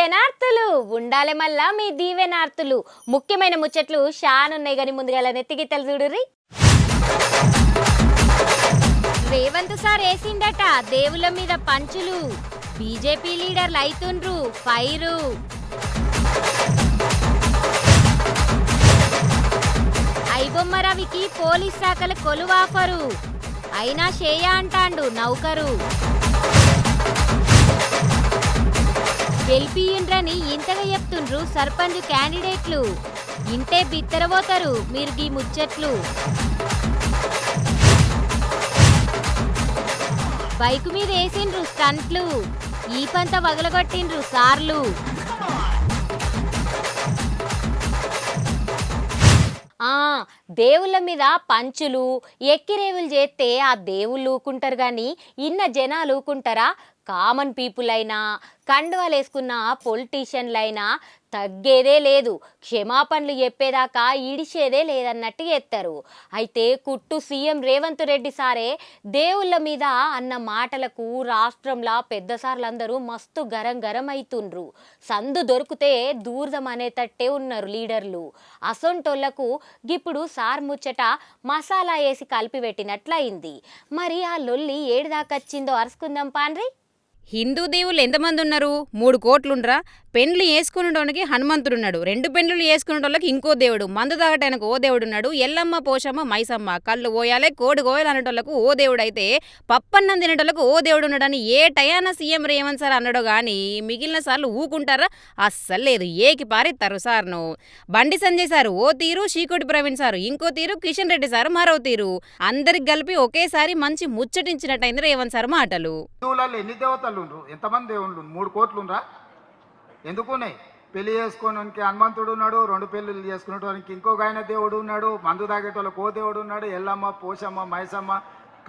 శనార్థులు ఉండాలి మళ్ళా మీ దీవెనార్థులు. ముఖ్యమైన ముచ్చట్లు షానున్నాయి గాని ముందుగా నెత్తిగిత్తలు చూడుర్రి. రేవంత్ సార్ వేసిండట దేవుళ్ళ మీద పంచులు. బీజేపీ లీడర్లు అయితుండ్రు ఫైరు. ఐబొమ్మ రవికి పోలీస్ శాఖల కొలువాఫరు. అయినా షేయ అంటాండు నౌకరు. గెలిపియుండ్రని ఇంతగా చెప్తుండ్రు సర్పంచ్ క్యాండిడేట్లు. ఇంటే బిత్తరబోతారు మీరు గీ ముచ్చట్లు. బైకు మీద వేసిండ్రు స్టంట్లు. ఈ పంత వగలగొట్టిండ్రు సార్లు. దేవుళ్ళ మీద పంచులు ఎక్కిరేవులు చేస్తే ఆ దేవుళ్ళు ఊకుంటారు కానీ ఇన్న జనాలు ఊకుంటారా? కామన్ పీపుల్ అయినా కండువాలు వేసుకున్న పొలిటీషియన్లైనా తగ్గేదే లేదు. క్షమాపణలు చెప్పేదాకా ఇడిచేదే లేదన్నట్టు చేస్తారు. అయితే కుట్టు సీఎం రేవంత్ రెడ్డి సారే దేవుళ్ళ మీద అన్న మాటలకు రాష్ట్రంలో పెద్ద సార్లందరూ మస్తు గరం అవుతుండ్రు. సందు దొరికితే దూర్దం అనేటట్టే ఉన్నారు లీడర్లు. అసొంటోళ్లకు ఇప్పుడు సార్ ముచ్చట మసాలా వేసి కలిపి పెట్టినట్లయింది. మరి ఆ లొల్లి ఏడుదాకొచ్చిందో అరుచుకుందాం పాండ్రి. హిందూ దేవుళ్ళు ఎంతమంది ఉన్నారు? 3 కోట్లుండ్రా. పెండ్లు వేసుకునేటోనికి హనుమంతుడున్నాడు. 2 పెండ్లు వేసుకునేటోళ్ళకి ఇంకో దేవుడు. మందు తాగటానికి ఓ దేవుడున్నాడు. ఎల్లమ్మ పోషమ్మ మైసమ్మ కళ్ళు పోయాలే కోడి కోయాలి అనేటోళ్ళకు ఓ దేవుడు అయితే పప్పన్నం తినేటోళ్ళకు ఓ దేవుడు ఉన్నాడని ఏ టయాన సీఎం రేవంత్ సార్ అన్నాడో కానీ మిగిలిన సార్లు ఊకుంటారా? అస్సలు లేదు. ఏకి పారెత్తారు సార్ను. బండి సంజయ్ సారు ఓ తీరు, చీకోటి ప్రవీణ్ సారు ఇంకో తీరు, కిషన్ రెడ్డి సారు మరో తీరు. అందరికి కలిపి ఒకేసారి మంచి ముచ్చటించినట్టయింది రేవంత్ సార్ మాటలు. ఎన్ని దేవతలు ఎంతమంది దేవుళ్ళు? 3 కోట్లుండ్రా. ఎందుకున్నాయి? పెళ్లి చేసుకోవడానికి హనుమంతుడు ఉన్నాడు, 2 పెళ్లిళ్ళు చేసుకునేటానికి ఇంకొక ఆయన దేవుడు ఉన్నాడు, మందు తాగేటోళ్ళకి ఓ దేవుడు ఉన్నాడు, ఎల్లమ్మ పోషమ్మ మైసమ్మ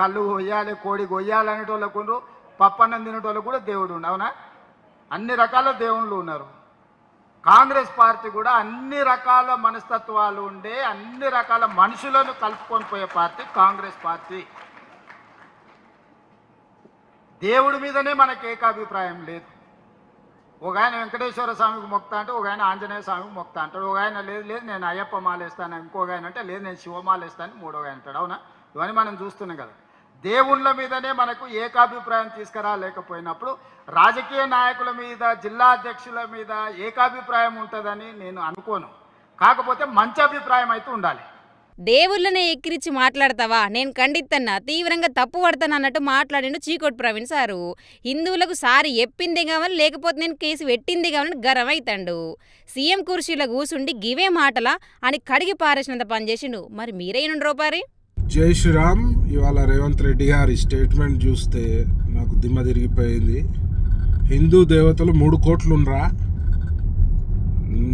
కళ్ళు కొయ్యాలి కోడి కొయ్యాలి అనేటోళ్ళకు ఉండ్రు, పప్పన్నం తినేటోళ్ళకు కూడా దేవుడు ఉండు. అవునా? అన్ని రకాల దేవుళ్ళు ఉన్నారు. కాంగ్రెస్ పార్టీ కూడా అన్ని రకాల మనస్తత్వాలు ఉండే అన్ని రకాల మనుషులను కలుపుకొని పోయే పార్టీ కాంగ్రెస్ పార్టీ. దేవుడి మీదనే మనకు ఏకాభిప్రాయం లేదు. ఒక ఆయన వెంకటేశ్వర స్వామికి మొక్తా అంటే ఒక ఆయన ఆంజనేయ స్వామికి మొక్తా అంటాడు. ఒక ఆయన లేదు నేను అయ్యప్ప మాలేస్తాను, ఇంకొక ఆయన అంటే లేదు నేను శివమాలేస్తాను, మూడో ఆయన అంటాడు. అవునా? ఇవన్నీ మనం చూస్తున్నాం కదా. దేవుళ్ళ మీదనే మనకు ఏకాభిప్రాయం తీసుకురాలేకపోయినప్పుడు రాజకీయ నాయకుల మీద జిల్లా అధ్యక్షుల మీద ఏకాభిప్రాయం ఉంటుందని నేను అనుకోను. కాకపోతే మంచి అభిప్రాయం అయితే ఉండాలి. దేవుళ్ళనే ఎక్కిరిచ్చి మాట్లాడతావా? నేను ఖండిత్తన్నా, తీవ్రంగా తప్పు పడతాను అన్నట్టు మాట్లాడిండు చీకోటి ప్రవీణ్ సారు. హిందువులకు సారి ఎప్పిందే కావాలి లేకపోతే నేను కేసు పెట్టిందే కావాలని గరం అవుతాడు. సీఎం కుర్చీలో కూసుండి గివే మాటలా అని కడిగి పారేసినంత పనిచేసిండు. మరి మీరేనుండ్రో పారి. జై శ్రీరామ్. ఇవాళ రేవంత్ రెడ్డి గారి స్టేట్మెంట్ చూస్తే నాకు దిమ్మ తిరిగిపోయింది. హిందూ దేవతలు 3 కోట్లుండ్రా.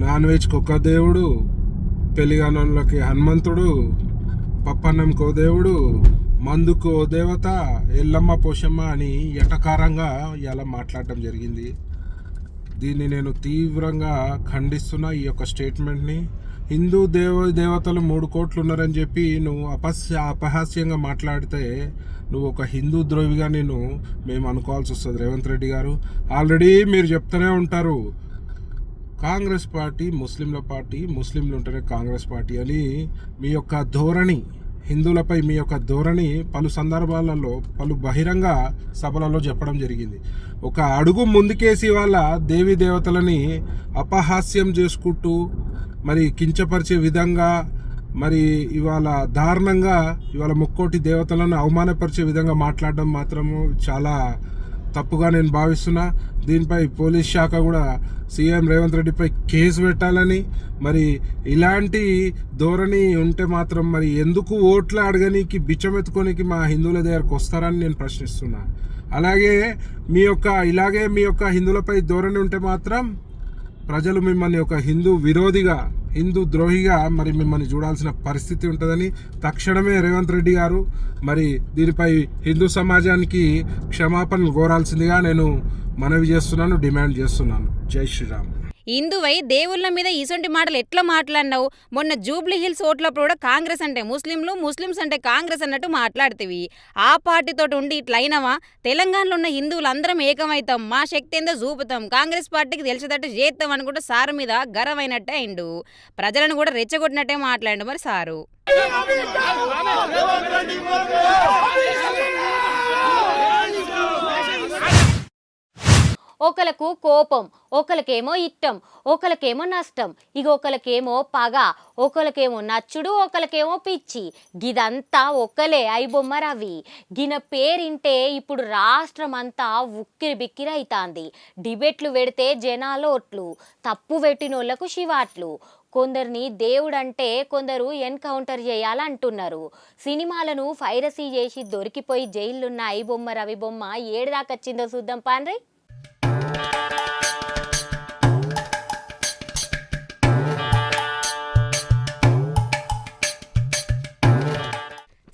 నాన్ వెజ్కి ఒక దేవుడు, పెళ్లిగానోళ్ళకి హనుమంతుడు, పప్పన్నంకి ఓ దేవుడు, మందుకు ఓ దేవత, ఎల్లమ్మ పోషమ్మ అని ఎటకారంగా ఇలా మాట్లాడటం జరిగింది. దీన్ని నేను తీవ్రంగా ఖండిస్తున్నా. ఈ యొక్క స్టేట్మెంట్ని హిందూ దేవతలు 3 కోట్లు ఉన్నారని చెప్పి నువ్వు అపహాస్యంగా మాట్లాడితే నువ్వు ఒక హిందూ ద్రోహిగా మేము అనుకోవాల్సి వస్తుంది. రేవంత్ రెడ్డి గారు ఆల్రెడీ మీరు చెప్తూనే ఉంటారు కాంగ్రెస్ పార్టీ ముస్లింల పార్టీ, ముస్లింలు ఉంటేనే కాంగ్రెస్ పార్టీ అని. మీ యొక్క ధోరణి, హిందువులపై మీ యొక్క ధోరణి పలు సందర్భాలలో పలు బహిరంగ సభలలో చెప్పడం జరిగింది. ఒక అడుగు ముందుకేసి వాళ్ళ దేవీ దేవతలని అపహాస్యం చేసుకుంటూ మరి కించపరిచే విధంగా మరి ఇవాళ దారుణంగా ఇవాళ ముక్కోటి దేవతలను అవమానపరిచే విధంగా మాట్లాడడం మాత్రము చాలా తప్పుగా నేను భావిస్తున్నా. దీనిపై పోలీస్ శాఖ కూడా సీఎం రేవంత్ రెడ్డిపై కేసు పెట్టాలని, మరి ఇలాంటి ధోరణి ఉంటే మాత్రం మరి ఎందుకు ఓట్లు అడగనీకి బిచ్చమెత్తుకోనికి మా హిందువుల దగ్గరకు వస్తారని నేను ప్రశ్నిస్తున్నా. అలాగే ఇలాగే మీ యొక్క హిందువులపై ధోరణి ఉంటే మాత్రం ప్రజలు మిమ్మల్ని ఒక హిందూ విరోధిగా, హిందూ ద్రోహిగా మరి మిమ్మల్ని చూడాల్సిన పరిస్థితి ఉంటుందని తక్షణమే రేవంత్ రెడ్డి గారు మరి దీనిపై హిందూ సమాజానికి క్షమాపణలు కోరాల్సిందిగా నేను మనవి చేస్తున్నాను, డిమాండ్ చేస్తున్నాను. జై శ్రీరామ్. హిందువై దేవుళ్ళ మీద ఇసొంటి మాటలు ఎట్లా మాట్లాడినావు? మొన్న జూబ్లీ హిల్స్ ఓట్లప్పుడు కూడా కాంగ్రెస్ అంటే ముస్లింలు, ముస్లిమ్స్ అంటే కాంగ్రెస్ అన్నట్టు మాట్లాడుతీవి. ఆ పార్టీతో ఉండి ఇట్లయినవా? తెలంగాణలో ఉన్న హిందువులు అందరం ఏకమవుతాం, మా శక్తి ఏందో చూపుతాం, కాంగ్రెస్ పార్టీకి తెలిసేటట్టు చేస్తాం అనుకుంటే సారు మీద గర్వమైనట్టే అయిండు. ప్రజలను కూడా రెచ్చగొట్టినట్టే మాట్లాడు మరి సారు. ఒకలకు కోపం, ఒకరికేమో ఇష్టం, ఒకరికేమో నష్టం, ఇక ఒకరికేమో పగ, ఒకరికేమో నచ్చుడు, ఒకరికేమో పిచ్చి. గిదంతా ఒక్కలే ఐబొమ్మ రవి. గిన పేరింటే ఇప్పుడు రాష్ట్రం అంతా ఉక్కిరి బిక్కిరి అవుతాంది. డిబేట్లు పెడితే జనాలు ఓట్లు, తప్పు పెట్టినోళ్లకు శివాట్లు. కొందరిని దేవుడంటే కొందరు ఎన్కౌంటర్ చేయాలంటున్నారు. సినిమాలను పైరసీ చేసి దొరికిపోయి జైలున్న ఐబొమ్మ రవి బొమ్మ ఏడుదాకొచ్చిందో చూద్దాం పాండ్రి.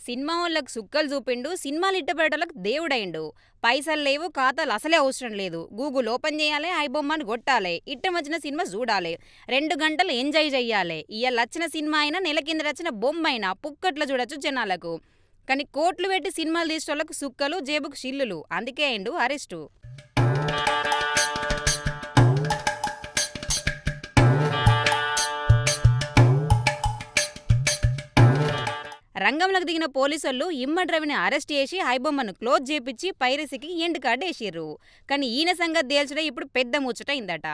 సినిమా వాళ్ళకు సుక్కలు చూపిండు, సినిమాలు ఇట్టబెట్టలకు దేవుడైండు. పైసలు లేవు, ఖాతాలు అసలే అవసరం లేదు. గూగుల్ ఓపెన్ చేయాలి, ఐబొమ్మని కొట్టాలి, ఇట్టం వచ్చిన సినిమా చూడాలి, 2 గంటలు ఎంజాయ్ చెయ్యాలి. ఇవాళ వచ్చిన సినిమా అయినా, నెల కింద వచ్చిన బొమ్మ అయినా పుక్కట్లో చూడొచ్చు జనాలకు. కానీ కోట్లు పెట్టి సినిమాలు తీసేటోళ్లకు సుక్కలు, జేబుకు షిల్లులు. అందుకే అయిండు అరెస్టు. రంగంలోకి దిగిన పోలీసులు ఇమ్మడి రవిని అరెస్ట్ చేసి ఐబొమ్మను క్లోజ్ చేపించి పైరసీకి ఎండ్ కార్డు వేసిర్రు. కానీ ఈయన సంగతి తేల్చడం ఇప్పుడు పెద్ద ముచ్చటైందట.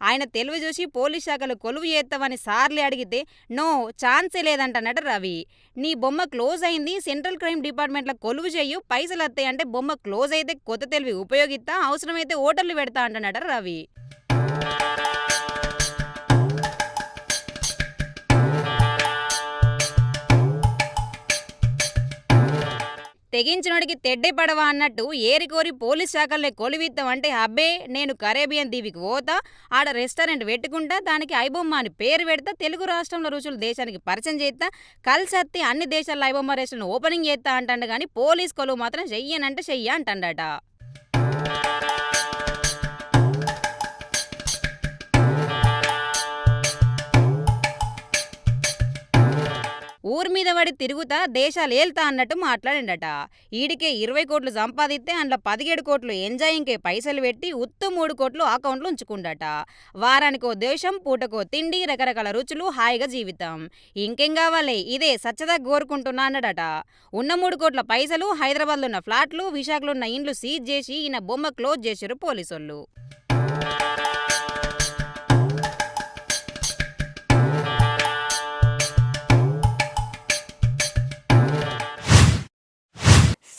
ఆయన తెలివి చూసి పోలీస్ శాఖలు కొలువు చేస్తామని సార్లే అడిగితే నో ఛాన్సే లేదంటన్నట రవి. నీ బొమ్మ క్లోజ్ అయింది, సెంట్రల్ క్రైమ్ డిపార్ట్మెంట్లో కొలువు చెయ్యు, పైసలు వస్తాయంటే బొమ్మ క్లోజ్ అయితే కొత్త తెలివి ఉపయోగిస్తా, అవసరమైతే ఓటర్లు పెడతా అంటన్నట రవి. తెగించినోడికి తెడ్డే పడవా అన్నట్టు ఏరికోరి పోలీస్ శాఖల్ని కొలువిద్దామంటే అబ్బే నేను కరేబియన్ దీవికి పోతా, ఆడ రెస్టారెంట్ పెట్టుకుంటా, దానికి ఐబొమ్మ అని పేరు పెడతా, తెలుగు రాష్ట్రంలో రుచులు దేశానికి పరిచయం చేస్తా, కలిసత్తి అన్ని దేశాల ఐబొమ్మ రెస్టారెంట్ ఓపెనింగ్ చేస్తా అంటాడు. కానీ పోలీస్ కొలువు మాత్రం చెయ్యనంటే చెయ్య అంటాడట. ఊరి మీద పడి తిరుగుతా దేశాలు ఏల్తా అన్నట్టు మాట్లాడిండట. ఈడికే 20 కోట్లు సంపాదిస్తే అందులో 17 కోట్లు ఎంజాయింగ్కే పైసలు పెట్టి ఉత్తు 3 కోట్లు అకౌంట్లో ఉంచుకుండట. వారానికో దేశం, పూటకో తిండి, రకరకాల రుచులు, హాయిగా జీవితం. ఇంకేం కావాలి, ఇదే సచ్చదా కోరుకుంటున్నా అన్నాడట. ఉన్న 3 కోట్ల పైసలు, హైదరాబాద్లో ఉన్న ఫ్లాట్లు, విశాఖలో ఉన్న ఇండ్లు సీజ్ చేసి ఈయన బొమ్మ క్లోజ్ చేశారు పోలీసోళ్ళు.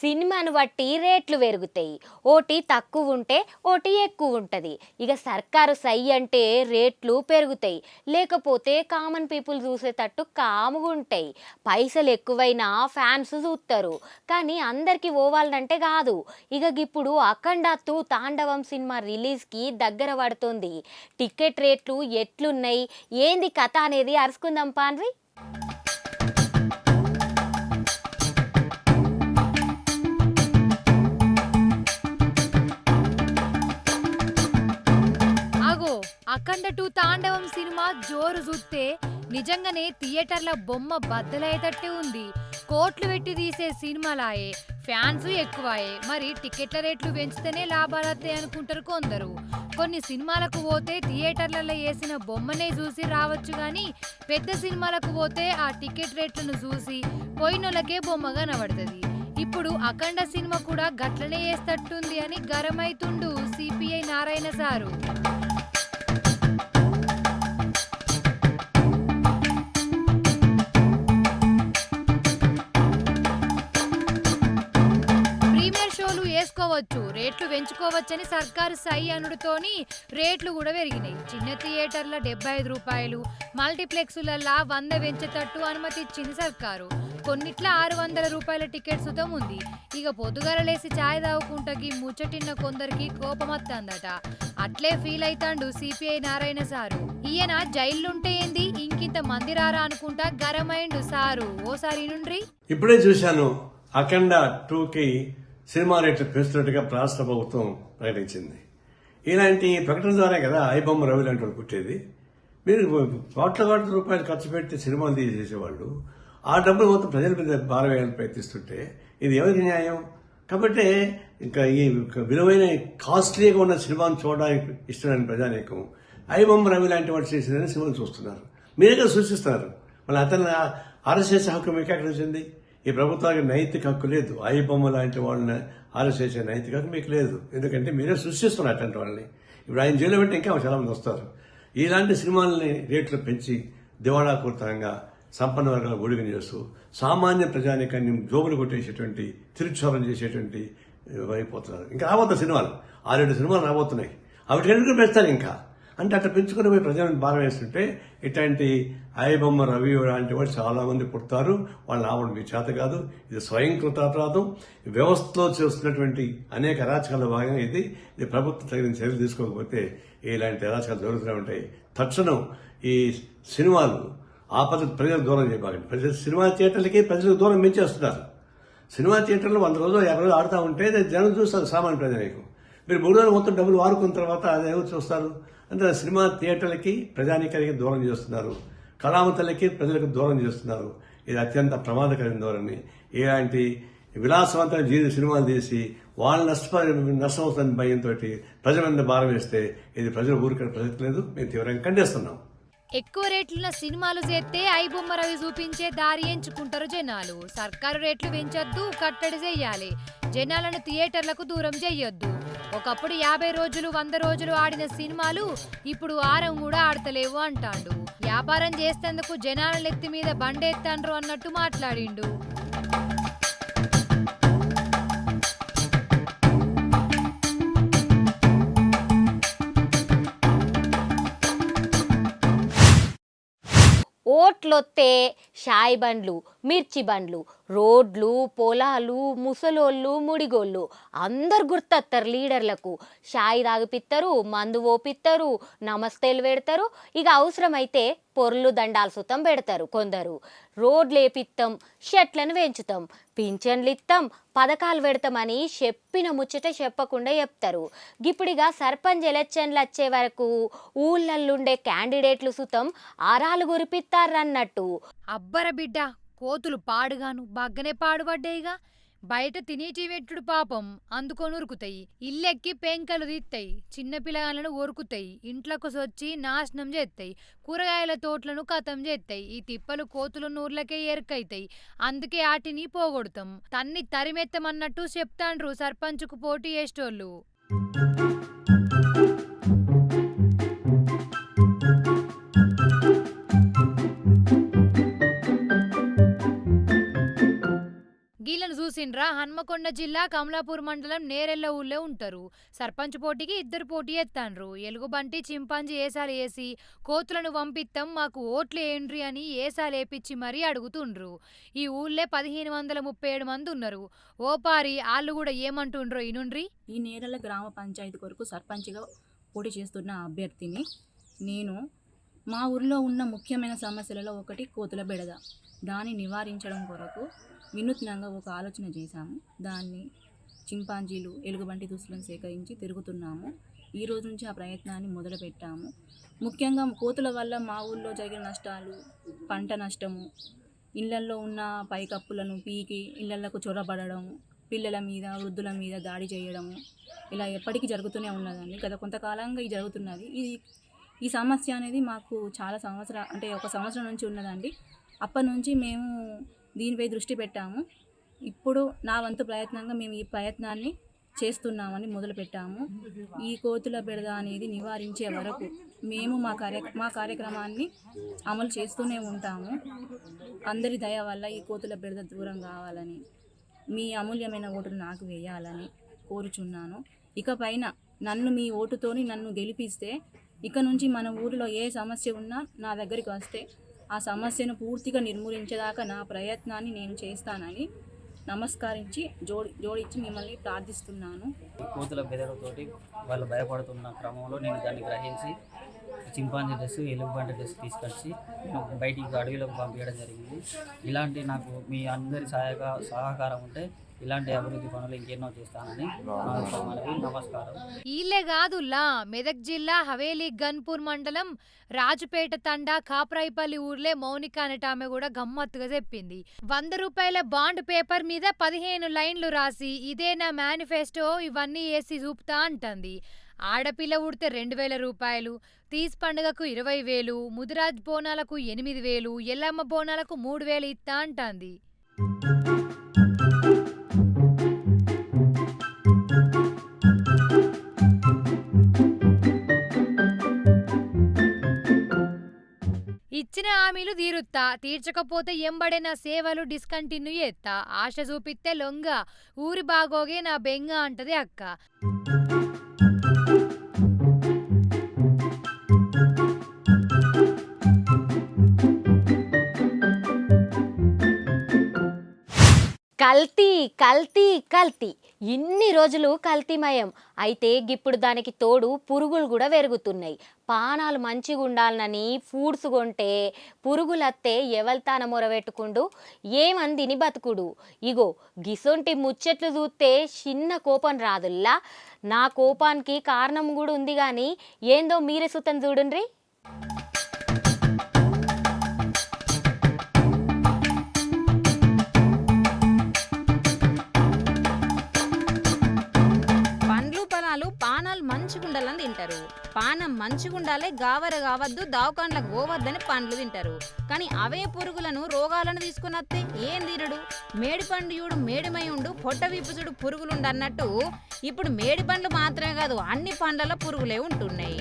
సినిమాను బట్టి రేట్లు పెరుగుతాయి. ఓటి తక్కువ ఉంటే ఓటి ఎక్కువ ఉంటుంది. ఇక సర్కారు సై అంటే రేట్లు పెరుగుతాయి, లేకపోతే కామన్ పీపుల్ చూసేటట్టు కాముగా ఉంటాయి. పైసలు ఎక్కువైనా ఫ్యాన్స్ చూస్తారు, కానీ అందరికీ పోవాలంటే కాదు. ఇక ఇప్పుడు అఖండ 2 తాండవం సినిమా రిలీజ్కి దగ్గర పడుతుంది. టికెట్ రేట్లు ఎట్లున్నాయి, ఏంది కథ అనేది అరుచుకుందాం పాన్రి. అఖండ 2 తాండవం సినిమా జోరు చూస్తే నిజంగానే థియేటర్ల బొమ్మ బద్దలయ్యేటట్టే ఉంది. కోట్లు పెట్టి తీసే సినిమాలాయే, ఫ్యాన్స్ ఎక్కువాయే. మరి టికెట్ల రేట్లు పెంచితేనే లాభాలత్తాయి అనుకుంటారు కొందరు. కొన్ని సినిమాలకు పోతే థియేటర్లలో వేసిన బొమ్మనే చూసి రావచ్చు, కానీ పెద్ద సినిమాలకు పోతే ఆ టికెట్ రేట్లను చూసి పోయినోళ్ళకే బొమ్మ కనబడుతుంది. ఇప్పుడు అఖండ సినిమా కూడా గట్లనే వేస్తట్టుంది అని గరమైతుండు సిపిఐ నారాయణ సారు. వేసుకోవచ్చు, రేట్లు పెంచుకోవచ్చని సర్కారు సై అనుడుతోని రేట్లు కూడా పెరిగినాయి. చిన్న థియేటర్ల 75 రూపాయలు, మల్టీప్లెక్సులల్లా 100 పెంచేటట్టు అనుమతి ఇచ్చింది సర్కారు. కొన్నిట్ల 600 రూపాయల టికెట్ సుతం ఉంది. ఇక పొద్దుగాల లేసి ఛాయ్ తాగుకుంటకి ముచ్చటిన్న కొందరికి కోపమత్తందట. అట్లే ఫీల్ అయితాండు సిపిఐ నారాయణ సారు. ఈయన జైలుంటే ఏంది ఇంకింత మంది రారా అనుకుంటా గరమైండు సారు. ఓసారి నుండ్రి. ఇప్పుడే చూశాను అఖండ 2కి సినిమా రేట్లు పెంచుతున్నట్టుగా రాష్ట్ర ప్రభుత్వం ప్రకటించింది. ఇలాంటి ప్రకటన ద్వారా కదా ఐబొమ్మ రవి లాంటి వాళ్ళు పుట్టేది. మీరు కోట్ల రూపాయలు ఖర్చు పెట్టి సినిమాలు తీసేసేవాళ్ళు ఆ డబ్బులు మొత్తం ప్రజల మీద భారం వేయాలని ప్రయత్నిస్తుంటే ఇది ఎవరికి న్యాయం? కాబట్టి ఇంకా ఈ విలువైన కాస్ట్లీగా ఉన్న సినిమాను చూడడానికి ఇష్టమైన ప్రజానీకం ఐబొమ్మ రవి లాంటి వాళ్ళు చేసిన సినిమాలు చూస్తున్నారు. మీరే సూచిస్తున్నారు. మళ్ళీ అతను ఆర్ఎస్ఎస్ హక్కు మీకు ఎక్కడ వచ్చింది? ఈ ప్రభుత్వానికి నైతిక హక్కు లేదు. ఐబొమ్మ లాంటి వాళ్ళని ఆర్ఎస్ఎస్ నైతిక హక్కు మీకు లేదు. ఎందుకంటే మీరే సృష్టిస్తున్నారు అటువంటి వాళ్ళని. ఇప్పుడు ఆయన జైల్లో పెట్టి ఇంకా చాలా మంది వస్తారు. ఇలాంటి సినిమాలని రేట్లు పెంచి దివాళాకూర్తంగా సంపన్న వర్గాల ఒడిగని చేస్తూ సామాన్య ప్రజానికాన్ని జోబులు కొట్టేసేటువంటి తిరుక్షోభం చేసేటువంటి అయిపోతున్నారు. ఇంకా రాబోతున్న సినిమాలు 6-7 సినిమాలు రాబోతున్నాయి. అవి ఎందుకు పెంచుతారు ఇంకా అంటే అట్లా పెంచుకుని పోయి ప్రజలను భారం వేస్తుంటే ఇట్లాంటి ఐబొమ్మ రవి లాంటి వాళ్ళు చాలా మంది పుడతారు. వాళ్ళు రావడం మీ చేత కాదు. ఇది స్వయంకృత అపరాధం. వ్యవస్థలో చేస్తున్నటువంటి అనేక అరాచకాల భాగంగా ఇది ప్రభుత్వం తగిన చర్యలు తీసుకోకపోతే ఇలాంటి అరాచకాలు జరుగుతూనే ఉంటాయి. తక్షణం ఈ సినిమాలు ఆ పద్ధతి ప్రజలకు దూరం చేయబాకండి. ప్రజలు సినిమా థియేటర్లకి ప్రజలకు దూరం పెంచేస్తున్నారు. సినిమా థియేటర్లో 100 రోజులు 50 రోజులు ఆడుతూ ఉంటే జనం చూస్తారు సామాన్య ప్రజలకు. మీరు 3 రోజులు మొత్తం డబ్బులు వాడుకున్న తర్వాత అది ఎవరు చూస్తారు? అంటే సినిమా థియేటర్లకి ప్రజానీకానికి దూరం చేస్తున్నారు. కళామతలకి ప్రజలకు దూరం చేస్తున్నారు. ఇది అత్యంత ప్రమాదకరమైన ధోరణి. ఇలాంటి విలాసవంతమైన సినిమాలు తీసి వాళ్ళు నష్టం అవుతుందని భయంతో ప్రజల మీద భారం వేస్తే ఇది ప్రజలు ఊరికే ప్రసక్తి లేదు. మేము తీవ్రంగా ఖండిస్తున్నాం. ఎక్కువ రేట్లున్న సినిమాలు చేస్తే ఐబొమ్మ రవి చూపించే దారి ఎంచుకుంటారు జనాలు. సర్కారు రేట్లు పెంచొద్దు, కట్టడి చెయ్యాలి. జనాలను థియేటర్లకు దూరం చెయ్యొద్దు. ఒకప్పుడు 50 రోజులు 100 రోజులు ఆడిన సినిమాలు ఇప్పుడు 6 కూడా ఆడతలేవు అంటాడు. వ్యాపారం చేసేందుకు జనాల నెత్తి మీద బండెత్తండ్రు అన్నట్టు మాట్లాడిండు. ఓట్లొత్తే షాయి బండ్లు, మిర్చి బండ్లు, రోడ్లు, పొలాలు, ముసలోళ్ళు, ముడిగోళ్ళు అందరు గుర్తొస్తారు లీడర్లకు. షాయి తాగిపిస్తారు, మందు ఓపిస్తారు, నమస్తేలు పెడతారు. ఇక అవసరమైతే పొర్లు దండాలు సుతం పెడతారు కొందరు. రోడ్లు వేపిస్తాం, షెట్లను పెంచుతాం, పింఛన్లు ఇస్తాం, పథకాలు పెడతామని చెప్పిన ముచ్చట చెప్పకుండా చెప్తారు. ఇప్పుడిగా సర్పంచ్ ఎలక్షన్లు వచ్చే వరకు ఊళ్ళల్లుండే క్యాండిడేట్లు సుతం ఆరాలు గురిపిస్తారన్నట్టు. అబ్బర బిడ్డ, కోతులు పాడుగాను బగ్గనే పాడుపడ్డాయిగా. బయట తినేటి వెట్టుడు పాపం అందుకొని ఉరుకుతాయి. ఇల్లెక్కి పెంకలు తీస్తాయి, చిన్నపిల్లగాళ్ళను ఒరుకుతాయి, ఇంట్లోకి వచ్చి నాశనం చేస్తాయి, కూరగాయల తోటలను కథం చేస్తాయి. ఈ తిప్పలు కోతులు నూర్లకే ఎరుకైతాయి. అందుకే ఆటిని పోగొడతాం, తన్ని తరిమెత్తమన్నట్టు చెప్తాండ్రు సర్పంచ్కు పోటీ చేసేటోళ్ళు. గీలను చూసిండ్రా, హన్మకొండ జిల్లా కమలాపూర్ మండలం నేరెళ్ల ఊళ్ళో ఉంటారు. సర్పంచ్ పోటీకి 2 పోటీ ఎత్తాండ్రు. ఎలుగుబంటి, చింపాంజీ ఏసాలు వేసి కోతులను పంపిస్తాం, మాకు ఓట్లు ఏండ్రి అని ఏసాలు వేపించి మరీ అడుగుతుండ్రు. ఈ ఊళ్ళే 1537 మంది ఉన్నారు. ఓపారి ఆళ్ళు కూడా ఏమంటుండ్రో ఇనుండ్రి. ఈ నేరెళ్ల గ్రామ పంచాయతీ కొరకు సర్పంచ్గా పోటీ చేస్తున్న అభ్యర్థిని నేను. మా ఊర్లో ఉన్న ముఖ్యమైన సమస్యలలో ఒకటి కోతుల బెడద. దాన్ని నివారించడం కొరకు వినూత్నంగా ఒక ఆలోచన చేశాము. దాన్ని చింపాంజీలు, ఎలుగుబంటి దుస్తులను సేకరించి తిరుగుతున్నాము. ఈ రోజు నుంచి ఆ ప్రయత్నాన్ని మొదలుపెట్టాము. ముఖ్యంగా కోతుల వల్ల మా ఊళ్ళో జరిగిన నష్టాలు, పంట నష్టము, ఇళ్లల్లో ఉన్న పైకప్పులను పీకి ఇళ్లకు చొరబడము, పిల్లల మీద, వృద్ధుల మీద దాడి చేయడము, ఇలా ఎప్పటికీ జరుగుతూనే ఉన్నదండి. గత కొంతకాలంగా ఇది జరుగుతున్నది. ఈ సమస్య అనేది మాకు చాలా ఒక సంవత్సరం నుంచి ఉన్నదండి. అప్పటి నుంచి మేము దీనిపై దృష్టి పెట్టాము. ఇప్పుడు నా వంతు ప్రయత్నంగా మేము ఈ ప్రయత్నాన్ని చేస్తున్నామని మొదలుపెట్టాము. ఈ కోతుల బెడద అనేది నివారించే వరకు మేము మా కార్యక్రమాన్ని అమలు చేస్తూనే ఉంటాము. అందరి దయ వల్ల ఈ కోతుల బెడద దూరం కావాలని, మీ అమూల్యమైన ఓటును నాకు వేయాలని కోరుచున్నాను. ఇకపైన మీ ఓటుతోని నన్ను గెలిపిస్తే ఇక నుంచి మన ఊరిలో ఏ సమస్య ఉన్నా నా దగ్గరికి వస్తే ఆ సమస్యను పూర్తిగా నిర్మూలించేదాకా నా ప్రయత్నాన్ని నేను చేస్తానని నమస్కరించి జోడించి మిమ్మల్ని ప్రార్థిస్తున్నాను. కోతుల బెదడతోటి వాళ్ళు భయపడుతున్న క్రమంలో నేను దాన్ని గ్రహించి చింపాంజీ డ్రెస్, ఎలుగుబంటి డ్రెస్ తీసుకొచ్చి బయటికి అడవిలోకి పంపించడం జరిగింది. ఇలాంటి నాకు మీ అందరి సహకారం ఉంటే ఇలాంటి అభివృద్ధి పనులు ఇంకెన్నో చేస్తానని నా యొక్క మనవి. నమస్కారం. ఈళ్ళే కాదుల్లా మెదక్ జిల్లా హవేలీ గన్పూర్ మండలం రాజుపేట తండా కాప్రాయిపల్లి ఊర్లే మౌనిక అనేట ఆమె కూడా గమ్మత్తుగా చెప్పింది. 100 రూపాయల బాండ్ పేపర్ మీద 15 లైన్లు రాసి ఇదే నా మేనిఫెస్టో ఇవన్నీ వేసి చూపుతా అంటుంది. ఆడపిల్ల ఉడితే 2000 రూపాయలు, తీస్ పండుగకు 20,000, ముదిరాజ్ బోనాలకు 8,000, ఎల్లమ్మ బోనాలకు 3,000 ఇస్తా అంటుంది. ఇచ్చిన హామీలు తీరుత్తా, తీర్చకపోతే ఎంబడే నా సేవలు డిస్కంటిన్యూ చేస్తా, ఆశ చూపిస్తే లొంగ, ఊరి బాగోగే నా బెంగ అంటది అక్క. కల్తీ కల్తీ కల్తీ, ఇన్ని రోజులు కల్తీమయం అయితే గిప్పుడు దానికి తోడు పురుగులు కూడా పెరుగుతున్నాయి. పానాలు మంచిగా ఉండాలనని ఫూడ్స్ కొంటే పురుగులత్తే ఎవల్తాన మొరబెట్టుకుండు, ఏమందిని బతుకుడు. ఇగో గిసొంటి ముచ్చట్లు చూస్తే చిన్న కోపం రాదుల్లా. నా కోపానికి కారణం కూడా ఉంది కానీ ఏందో మీరే సుతం చూడుండ్రి. పానాలు మంచిగుండాలని తింటారు. పానం మంచిగుండాలే, గావర కావద్దు, దావకాండ్లకు పోవద్దని పండ్లు తింటారు. కానీ అవే పురుగులను రోగాలను తీసుకుని వస్తే ఏం తినడు. మేడి పండు చూడు మేడిమై ఉండు, పొట్ట విప్పు చూడు పురుగులుండు అన్నట్టు ఇప్పుడు మేడి పండ్లు మాత్రమే కాదు అన్ని పండ్లలో పురుగులే ఉంటున్నాయి.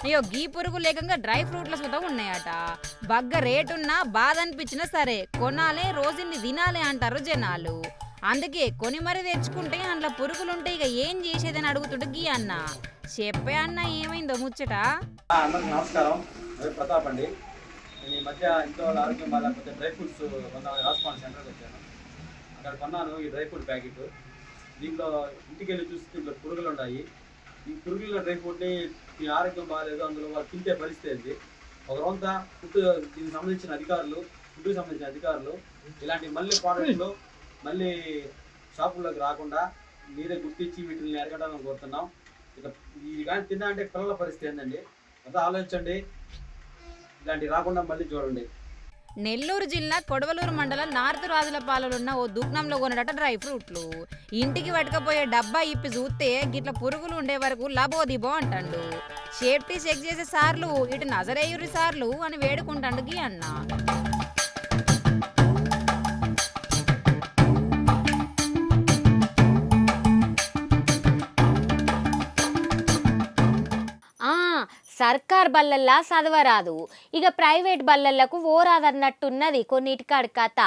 అయ్యో గీ పురుగు లేకంగా డ్రై ఫ్రూట్ల సుతం ఉన్నాయట. బగ్గ రేటున్నా బాధ అనిపించినా సరే కొనాలే, రోజుని తినాలే అంటారు జనాలు. అందుకే కొని మరి తెచ్చుకుంటే అందులో పురుగులుంటే ఇక ఏం చేసేదని అడుగుతుండు గీ అన్న. చెప్పే అన్న ఏమైందో ముచ్చట. అందరికి నమస్కారం. ప్రతాప్ అండి. నేను ఈ మధ్య ఇంట్లో ఆరోగ్యం బాగాలేకపోతే డ్రై ఫ్రూట్స్ కొన్నాను. రాస్పాండ్ సెంటర్కి వచ్చాను. అక్కడ కొన్నాను ఈ డ్రై ఫ్రూట్ ప్యాకెట్. దీంట్లో ఇంటికి వెళ్ళి చూస్తే దీంట్లో పురుగులు ఉన్నాయి. ఈ పురుగుల డ్రై ఫ్రూట్ని ఈ ఆరోగ్యం బాగాలేదు, అందులో వాళ్ళు తింటే పరిస్థితి. ఒక రోజంతా ఫుడ్ దీనికి సంబంధించిన అధికారులు, ఫుడ్కి సంబంధించిన అధికారులు ఇలాంటి మళ్ళీ ప్రోడక్ట్లు మళ్ళీ షాపుల్లోకి రాకుండా మీరే గుర్తించి వీటిని అరగడానికి కోరుతున్నాం. ఇక ఇది కానీ తిన్నా అంటే పిల్లల పరిస్థితి ఏంటండి, అంతా ఆలోచించండి. ఇలాంటివి రాకుండా మళ్ళీ చూడండి. నెల్లూరు జిల్లా కొడవలూరు మండలం నార్త్ రాజులపాలలో ఉన్న ఓ దుకాణంలో కొనడట డ్రై ఫ్రూట్లు. ఇంటికి పట్టుకపోయే డబ్బా ఇప్పి చూస్తే గిట్ల పురుగులు ఉండే వరకు లబోదిబో అంటాడు. సేఫ్టీ చెక్ చేసే సార్లు ఇటు నజరేయురి సార్లు అని వేడుకుంటాడు గీ అన్న. సర్కార్ బల్లల్లా చదవరాదు, ఇక ప్రైవేట్ బల్లలకు ఓరాదన్నట్టున్నది కొన్నిటికాడి కథ.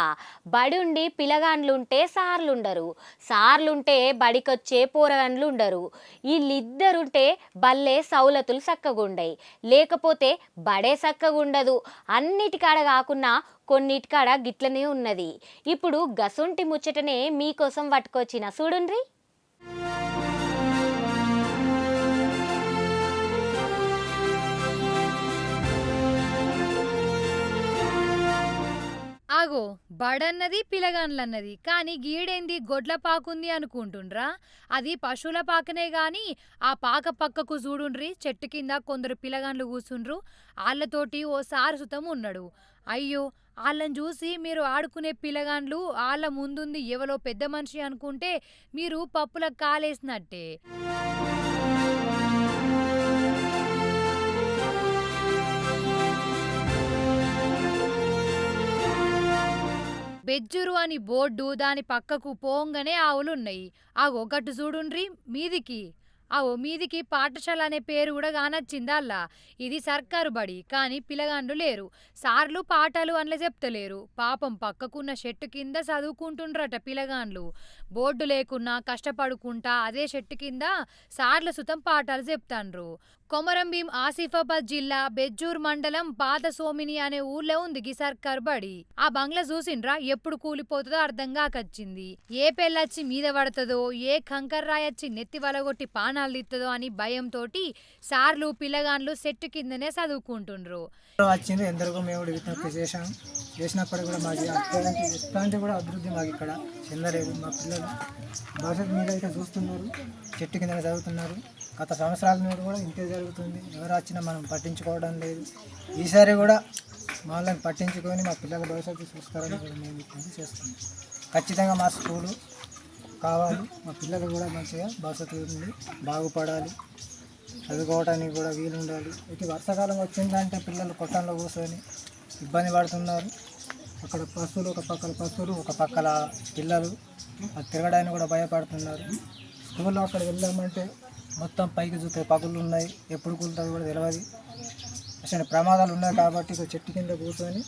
బడుండి పిలగాండ్లుంటే సార్లుండరు, సార్లుంటే బడికొచ్చే పోరగాండ్లు ఉండరు. వీళ్ళిద్దరుంటే బల్లే సౌలతులు చక్కగుండయి, లేకపోతే బడే చక్కగుండదు. అన్నిటికాడ కాకున్నా కొన్నిటికాడ గిట్లనే ఉన్నది. ఇప్పుడు గసొంటి ముచ్చటనే మీకోసం పట్టుకొచ్చిన చూడుండ్రి. ఆగో బడన్నది పిలగాన్లన్నది, కానీ గీడేంది గొడ్ల పాకుంది అనుకుంటుండ్రా? అది పశువుల పాకనే గాని ఆ పాక పక్కకు చూడుండ్రి, చెట్టు కింద కొందరు పిలగాన్లు కూసుండ్రు. ఆళ్లతోటి ఓ సారు సుతం ఉన్నాడు. అయ్యో వాళ్ళని చూసి మీరు ఆడుకునే పిలగాన్లు వాళ్ళ ముందుంది ఎవరో పెద్ద మనిషి అనుకుంటే మీరు పప్పులకు కాలేసినట్టే. బెజ్జురు అని బోర్డు, దాని పక్కకు పోంగనే ఆవులున్నాయి. ఆగో గట్టు చూడుండ్రి మీదికి. మీదికి పాఠశాల అనే పేరు కూడా కానొచ్చిందల్లా. ఇది సర్కారు బడి, కానీ పిలగాండ్లు లేరు. సార్లు పాఠాలు అనలే చెప్తలేరు. పాపం పక్కకున్న చెట్టు కింద చదువుకుంటుండ్రట పిలగాండ్లు. బోర్డు లేకున్నా కష్టపడుకుంటా అదే చెట్టు కింద సార్ల సుతం పాఠాలు చెప్తాండ్రు. కొమరంభీం ఆసిఫాబాద్ జిల్లా బెజ్జూర్ మండలం పాత సోమిని అనే ఊర్లో ఉంది గి సర్కార్ బడి. ఆ బంగ్లా చూసిండ్రా ఎప్పుడు కూలిపోతుందో అర్థం కాకొచ్చింది. ఏ పెళ్ళొచ్చి మీద పడుతుందో, ఏ కంకర్రాయొచ్చి నెత్తి వలగొట్టి పాన ప్రాణాలు తీస్తుందో అని భయంతో సార్లు పిల్లగాన్లు చెట్టు కిందనే చదువుకుంటుండ్రు. వచ్చింది ఎందరికో మేము కూడా విజ్ఞప్తి చేసినప్పటికీ కూడా మాకు ఎట్లాంటి కూడా అభివృద్ధి మాకు ఇక్కడ చెందలేదు. మా పిల్లలు భవిష్యత్తు మీద అయితే చూస్తున్నారు, చెట్టు కింద చదువుతున్నారు. గత సంవత్సరాల మీద కూడా ఇంతే జరుగుతుంది. ఎవరు వచ్చినా మనం పట్టించుకోవడం లేదు. ఈసారి కూడా వాళ్ళని పట్టించుకొని మా పిల్లల భవిష్యత్తు చూస్తారని కూడా మేము విజ్ఞప్తి చేస్తున్నాం. ఖచ్చితంగా మా స్కూలు కావాలి, మా పిల్లలు కూడా మంచిగా భవిష్యత్తు ఉంది, బాగుపడాలి, చదువుకోవడానికి కూడా వీలు ఉండాలి. ఇటు వర్షాకాలం వచ్చిందంటే పిల్లలు కొట్టంలో కూర్చొని ఇబ్బంది పడుతున్నారు. అక్కడ పశువులు, ఒక పక్కల పశువులు, ఒక పక్కల పిల్లలు అది తిరగడానికి కూడా భయపడుతున్నారు. స్కూల్లో అక్కడ వెళ్ళామంటే మొత్తం పైకి చూస్తే పగుళ్ళు ఉన్నాయి, ఎప్పుడు కూలుతుంది కూడా తెలియదు. అసలు ప్రమాదాలు ఉన్నాయి కాబట్టి ఇక చెట్టు కింద కూర్చొని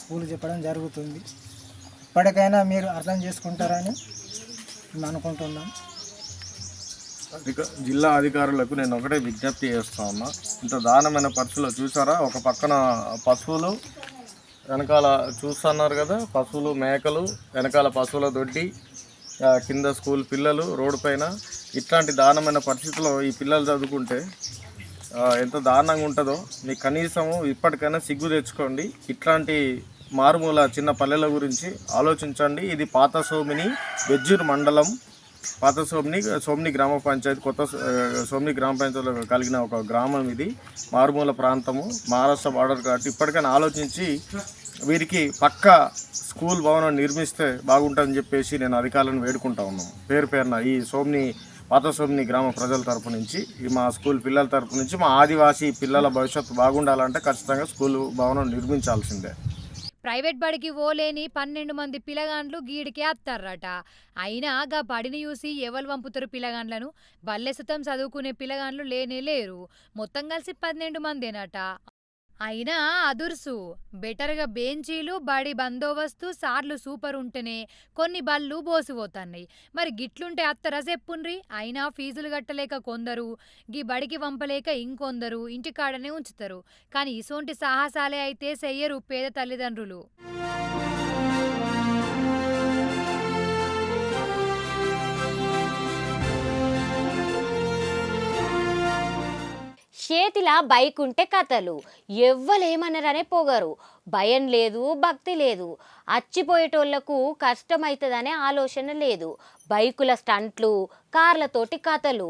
స్కూల్ చెప్పడం జరుగుతుంది. ఇప్పటికైనా మీరు అర్థం చేసుకుంటారని మేము అనుకుంటున్నాం. జిల్లా అధికారులకు నేను ఒకటే విజ్ఞప్తి చేస్తా ఉన్నా. ఇంత దారుణమైన పరిస్థితుల్లో చూసారా, ఒక పక్కన పశువులు వెనకాల చూస్తున్నారు కదా, పశువులు మేకలు వెనకాల పశువుల దొడ్డి, కింద స్కూల్ పిల్లలు రోడ్డు పైన. ఇట్లాంటి దారుణమైన పరిస్థితుల్లో ఈ పిల్లలు చదువుకుంటే ఎంత దారుణంగా ఉంటుందో మీకు కనీసము ఇప్పటికైనా సిగ్గు తెచ్చుకోండి. ఇట్లాంటి మారుమూల చిన్న పల్లెల గురించి ఆలోచించండి. ఇది పాత సోమిని బెజ్జూరు మండలం, పాత సోమిని గ్రామ పంచాయతీ, కొత్త సోమిని గ్రామ పంచాయతీలో కలిగిన ఒక గ్రామం. ఇది మారుమూల ప్రాంతము, మహారాష్ట్ర బార్డర్ కాబట్టి ఇప్పటికైనా ఆలోచించి వీరికి పక్క స్కూల్ భవనం నిర్మిస్తే బాగుంటుందని చెప్పేసి నేను అధికారులను వేడుకుంటా ఉన్నాను. పేరున ఈ పాత సోమిని గ్రామ ప్రజల తరపు నుంచి, ఈ మా స్కూల్ పిల్లల తరపు నుంచి, మా ఆదివాసీ పిల్లల భవిష్యత్తు బాగుండాలంటే ఖచ్చితంగా స్కూల్ భవనం నిర్మించాల్సిందే. ప్రైవేట్ బడికి పోలేని 12 మంది పిల్లగాండ్లు గీడికే అత్తారట. అయినా గా బడిని చూసి ఎవరు పంపుతారు పిల్లగాండ్లను? బల్లెసుతం చదువుకునే పిల్లగాండ్లు లేరు. మొత్తం కలిసి 12 మందేనట. అయినా అదుర్సు బెటర్గా బెంచీలు, బడి బందోబస్తు, సార్లు సూపర్ ఉంటేనే కొన్ని బళ్ళు బోసిపోతాయి. మరి గిట్లుంటే అత్తరా చెప్పుండ్రి. అయినా ఫీజులు కట్టలేక కొందరు, గీ బడికి పంపలేక ఇంకొందరు ఇంటికాడనే ఉంచుతారు. కానీ ఇసోంటి సాహసాలే అయితే చెయ్యరు పేద తల్లిదండ్రులు. చేతిలా బైక్ ఉంటే కథలు, ఎవ్వలేమన్నారనే పొగరు, భయం లేదు, భక్తి లేదు, అచ్చిపోయేటోళ్లకు కష్టమవుతుందనే ఆలోచన లేదు. బైకుల స్టంట్లు, కార్లతోటి కథలు,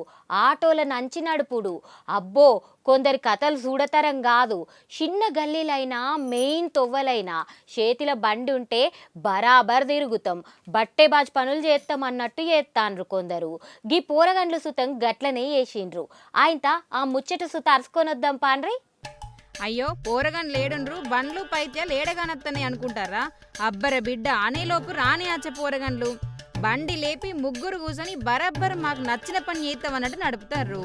ఆటోల నంచి నడుపుడు, అబ్బో కొందరి కథలు చూడతరం కాదు. చిన్న గల్లీలైనా మెయిన్ తొవ్వలైనా చేతిల బండి ఉంటే బరాబర్ తిరుగుతాం, బట్టేబాజ్ పనులు చేస్తాం అన్నట్టు చేస్తాండ్రు కొందరు. గీ పోరగండ్లు సుతం గట్లనే చేసిండ్రు. ఆయనత ఆ ముచ్చట సుత అరుచుకొని వద్దాం పాండ్రి. అయ్యో పోరగాన్ లేడుండ్రు, బండ్లు పైత్యాలు ఏడగానత్తనే అనుకుంటారా? అబ్బర బిడ్డ అనేలోపు రాని ఆచ పోరగండ్లు బండి లేపి ముగ్గురు కూర్చొని బరబ్బర్ మాకు నచ్చిన పని చేస్తామన్నట్టు నడుపుతారు.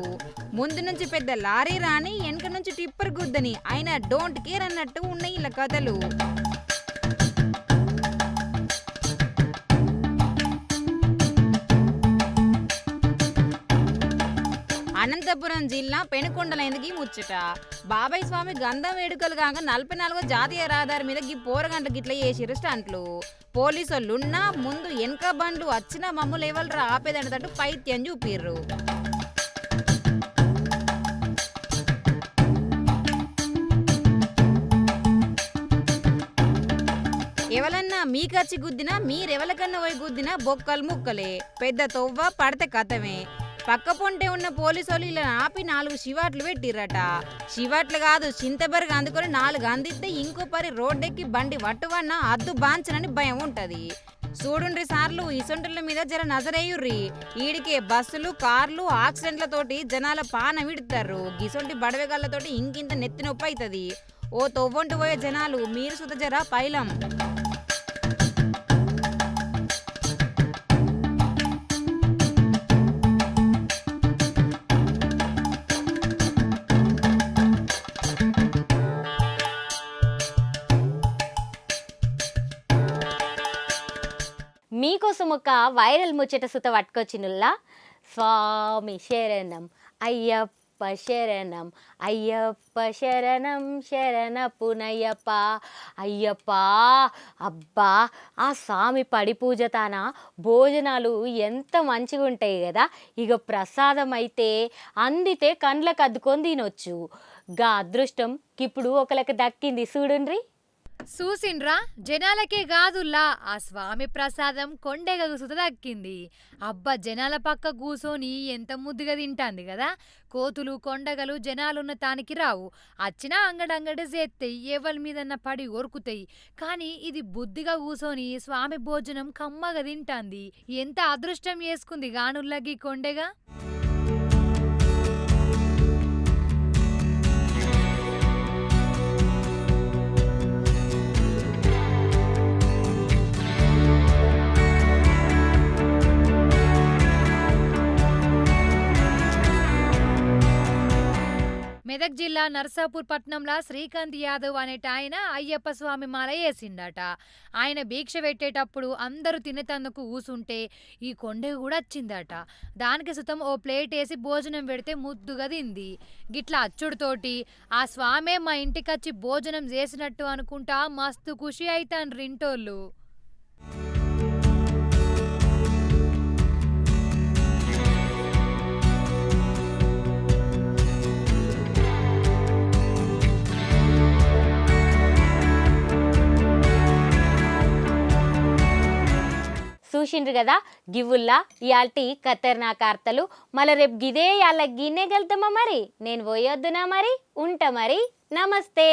ముందు నుంచి పెద్ద లారీ రాని, వెనక నుంచి టిప్పర్ గుద్దని, అయినా డోంట్ కేర్ అన్నట్టు ఉన్నాయి ఇలా కథలు. అనంతపురం జిల్లా పెనుకొండలైందికి ముచ్చట. బాబాయ్ స్వామి గంధం వేడుకలు కాక 44వ జాతీయ రహదారి మీద గీ పోరగంట గిట్ల చేసిరు స్టంట్లు. పోలీసులున్నా ముందు వెనక బండ్లు వచ్చినా మమ్మల్ని ఎవరు ఆపేదంటూ పైత్యం చూపిర్రు. ఎవలన్నా మీకచ్చి గుద్దినా, మీరెవలకన్నా పోయి గుద్దినా బొక్కలు ముక్కలే. పెద్ద తొవ్వ పడితే కథమే. పక్క పొంటే ఉన్న పోలీసులు ఇలా ఆపి 4 శివాట్లు పెట్టిర్రట. శివాట్లు కాదు, చింతబెరగ అందుకొని 4 అందిస్తే ఇంకో పరి రోడ్డెక్కి బండి వట్టువన్నా అద్దు బాంచనని భయం ఉంటది. చూడుండ్రి సార్లు, ఇసొంటుల మీద జర నజరేయుర్రి. ఈడికే బస్సులు, కార్లు యాక్సిడెంట్లతోటి జనాల పానం విడతారు. గిసొంటి బడవెగాళ్ళతోటి ఇంకింత నెత్తి నొప్పి అవుతుంది. ఓ తొవ్వంటు పోయే జనాలు మీరు సుత జర పైలం. మీకోసం ఒక వైరల్ ముచ్చట సుత పట్టుకొచ్చినుల్లా. స్వామి శరణం అయ్యప్ప అయ్యప్ప శరణం శరణపునయ్యప్ప. అయ్యప్ప అబ్బా ఆ స్వామి పడి పూజ తాన భోజనాలు ఎంత మంచిగా ఉంటాయి కదా. ఇక ప్రసాదం అయితే అందితే కండ్లకు అద్దుకొని తినొచ్చు. గా అదృష్టం ఇప్పుడు ఒకరికి దక్కింది చూడుండ్రి. చూసిండ్రా, జనాలకే కాదుల్లా ఆ స్వామి ప్రసాదం కొండెగకు సుత దక్కింది. అబ్బా జనాల పక్క కూసోని ఎంత ముద్దుగా తింటాంది కదా. కోతులు కొండగలు జనాలున్న తానికి రావు, అచ్చినా అంగడంగడి చేస్తాయి, ఎవరి మీదన్నా పడి ఒరుకుతాయి. కానీ ఇది బుద్ధిగా కూసోని స్వామి భోజనం కమ్మగా తింటాంది. ఎంత అదృష్టం చేసుకుంది గానుల్లగి కొండెగా. మెదక్ జిల్లా నర్సాపూర్ పట్నంలో శ్రీకాంత్ యాదవ్ అనేట ఆయన అయ్యప్ప స్వామి మాల వేసిండట. ఆయన భిక్ష పెట్టేటప్పుడు అందరూ తినేతందుకు కూసుంటే ఈ కొండ కూడా వచ్చిందట. దానికి సుతం ఓ ప్లేట్ వేసి భోజనం పెడితే ముద్దుగా తింది. గిట్లా అచ్చుడితోటి ఆ స్వామే మా ఇంటికొచ్చి భోజనం చేసినట్టు అనుకుంటా మస్తు ఖుషి అవుతాను రింటోళ్ళు. చూసిండ్రు కదా గివ్వుల్లా ఇయాల్టి ఖతర్నాక్ వార్తలు. మళ్ళీ రేపు గిదే యాళ్ళ గిన్నె వెళ్తామా మరి. నేను పోయొద్దునా మరి, ఉంటా మరి. నమస్తే.